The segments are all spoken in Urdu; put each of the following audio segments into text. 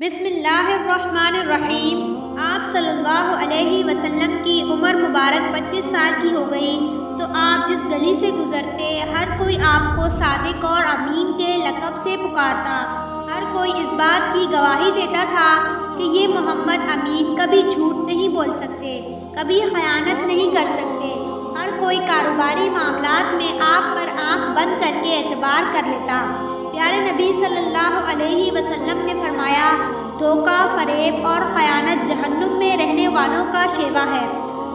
بسم اللہ الرحمن الرحیم۔ آپ صلی اللہ علیہ وسلم کی عمر مبارک 25 سال کی ہو گئی تو آپ جس گلی سے گزرتے ہر کوئی آپ کو صادق اور امین کے لقب سے پکارتا۔ ہر کوئی اس بات کی گواہی دیتا تھا کہ یہ محمد امین کبھی جھوٹ نہیں بول سکتے، کبھی خیانت نہیں کر سکتے۔ ہر کوئی کاروباری معاملات میں آپ پر آنکھ بند کر کے اعتبار کر لیتا۔ پیارے نبی صلی اللہ علیہ وسلم نے فرمایا، دھوکہ، فریب اور خیانت جہنم میں رہنے والوں کا شیوا ہے۔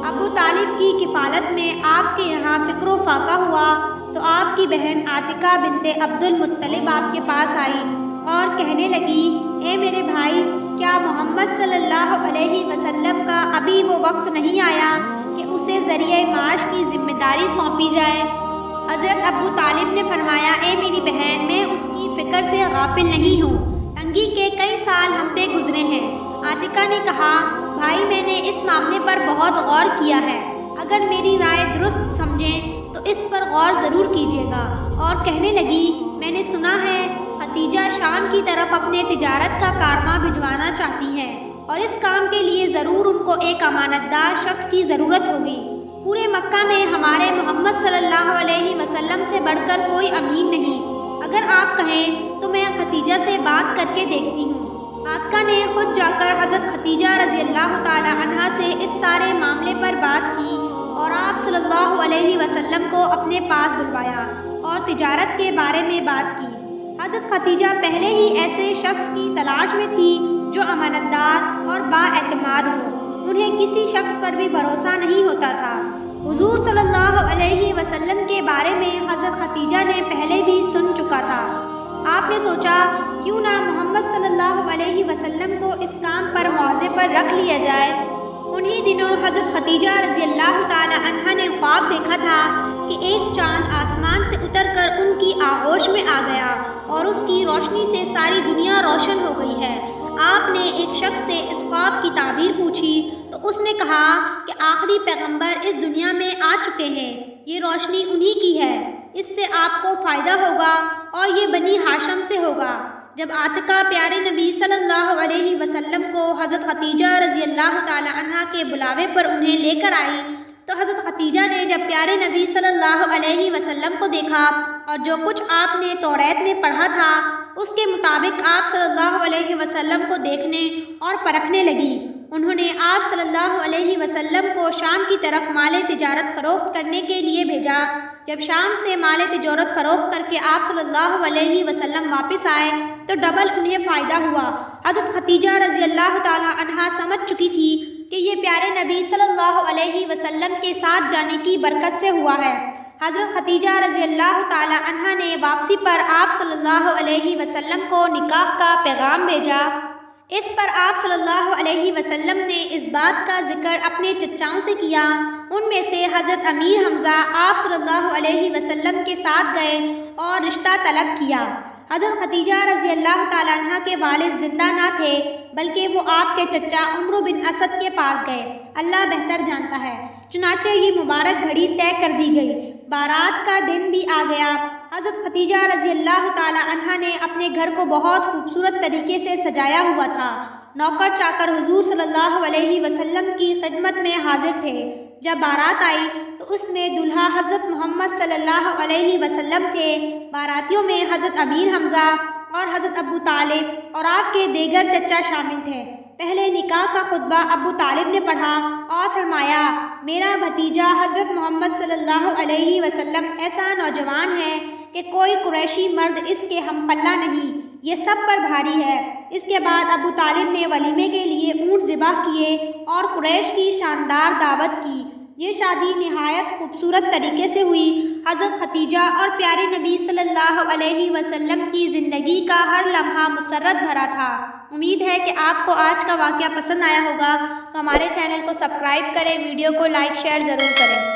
ابو طالب کی کفالت میں آپ کے یہاں فکر و فاقہ ہوا تو آپ کی بہن عاتکہ بنت عبد المطلب آپ کے پاس آئی اور کہنے لگی، اے میرے بھائی، کیا محمد صلی اللہ علیہ وسلم کا ابھی وہ وقت نہیں آیا کہ اسے ذریعہ معاش کی ذمہ داری سونپی جائے؟ حضرت ابو طالب نے فرمایا، اے میری بہن، میں اس کی فکر سے غافل نہیں ہوں۔ تنگی کے کئی سال ہم پہ گزرے ہیں۔ عاتکہ نے کہا، بھائی، میں نے اس معاملے پر بہت غور کیا ہے، اگر میری رائے درست سمجھیں تو اس پر غور ضرور کیجیے گا۔ اور کہنے لگی، میں نے سنا ہے خدیجہ شام کی طرف اپنے تجارت کا کارواں بھجوانا چاہتی ہیں اور اس کام کے لیے ضرور ان کو ایک امانت دار شخص کی ضرورت ہوگی۔ پورے مکہ میں ہمارے محمد صلی اللہ علیہ وسلم سے بڑھ کر کوئی امین نہیں۔ اگر آپ کہیں تو میں خدیجہ سے بات کر کے دیکھتی ہوں۔ عاتکہ نے خود جا کر حضرت خدیجہ رضی اللہ تعالی عنہا سے اس سارے معاملے پر بات کی اور آپ صلی اللہ علیہ وسلم کو اپنے پاس بلوایا اور تجارت کے بارے میں بات کی۔ حضرت خدیجہ پہلے ہی ایسے شخص کی تلاش میں تھی جو امانت دار اور با اعتماد ہو۔ انہیں کسی شخص پر بھی بھروسہ نہیں ہوتا تھا۔ حضور صلی اللہ علیہ وسلم کے بارے میں حضرت خدیجہ نے پہلے بھی سن چکا تھا۔ آپ نے سوچا، کیوں نہ محمد صلی اللہ علیہ وسلم کو اس کام پر معاوضے پر رکھ لیا جائے۔ انہی دنوں حضرت خدیجہ رضی اللہ تعالی عنہا نے خواب دیکھا تھا کہ ایک چاند آسمان سے اتر کر ان کی آغوش میں آ گیا اور اس کی روشنی سے ساری دنیا روشن ہو گئی ہے۔ آپ نے ایک شخص سے اس خواب کی تعبیر پوچھی تو اس نے کہا کہ آخری پیغمبر اس دنیا میں آ چکے ہیں، یہ روشنی انہی کی ہے، اس سے آپ کو فائدہ ہوگا اور یہ بنی ہاشم سے ہوگا۔ جب عاتکہ پیارے نبی صلی اللہ علیہ وسلم کو حضرت خدیجہ رضی اللہ تعالی عنہا کے بلاوے پر انہیں لے کر آئی تو حضرت خدیجہ نے جب پیارے نبی صلی اللہ علیہ وسلم کو دیکھا اور جو کچھ آپ نے توریت میں پڑھا تھا اس کے مطابق آپ صلی اللہ علیہ وسلم کو دیکھنے اور پرکھنے لگی۔ انہوں نے آپ صلی اللہ علیہ وسلم کو شام کی طرف مال تجارت فروخت کرنے کے لیے بھیجا۔ جب شام سے مال تجارت فروخت کر کے آپ صلی اللہ علیہ وسلم واپس آئے تو ڈبل انہیں فائدہ ہوا۔ حضرت خدیجہ رضی اللہ تعالی عنہا سمجھ چکی تھی کہ یہ پیارے نبی صلی اللہ علیہ وسلم کے ساتھ جانے کی برکت سے ہوا ہے۔ حضرت خدیجہ رضی اللہ تعالی عنہا نے واپسی پر آپ صلی اللہ علیہ وسلم کو نکاح کا پیغام بھیجا۔ اس پر آپ صلی اللہ علیہ وسلم نے اس بات کا ذکر اپنے چچاؤں سے کیا۔ ان میں سے حضرت امیر حمزہ آپ صلی اللہ علیہ وسلم کے ساتھ گئے اور رشتہ طلب کیا۔ حضرت خدیجہ رضی اللہ تعالیٰ عنہ کے والد زندہ نہ تھے بلکہ وہ آپ کے چچا عمرو بن اسد کے پاس گئے۔ اللہ بہتر جانتا ہے۔ چنانچہ یہ مبارک گھڑی طے کر دی گئی۔ بارات کا دن بھی آ گیا۔ حضرت خدیجہ رضی اللہ تعالی عنہا نے اپنے گھر کو بہت خوبصورت طریقے سے سجایا ہوا تھا۔ نوکر چاکر حضور صلی اللہ علیہ وسلم کی خدمت میں حاضر تھے۔ جب بارات آئی تو اس میں دلہا حضرت محمد صلی اللہ علیہ وسلم تھے۔ باراتیوں میں حضرت امیر حمزہ اور حضرت ابو طالب اور آپ کے دیگر چچا شامل تھے۔ پہلے نکاح کا خطبہ ابو طالب نے پڑھا اور فرمایا، میرا بھتیجا حضرت محمد صلی اللہ علیہ وسلم ایسا نوجوان ہے کہ کوئی قریشی مرد اس کے ہم پلہ نہیں، یہ سب پر بھاری ہے۔ اس کے بعد ابو طالب نے ولیمے کے لیے اونٹ ذبح کیے اور قریش کی شاندار دعوت کی۔ یہ شادی نہایت خوبصورت طریقے سے ہوئی۔ حضرت خدیجہ اور پیارے نبی صلی اللہ علیہ وسلم کی زندگی کا ہر لمحہ مسرت بھرا تھا۔ امید ہے کہ آپ کو آج کا واقعہ پسند آیا ہوگا، تو ہمارے چینل کو سبسکرائب کریں، ویڈیو کو لائک شیئر ضرور کریں۔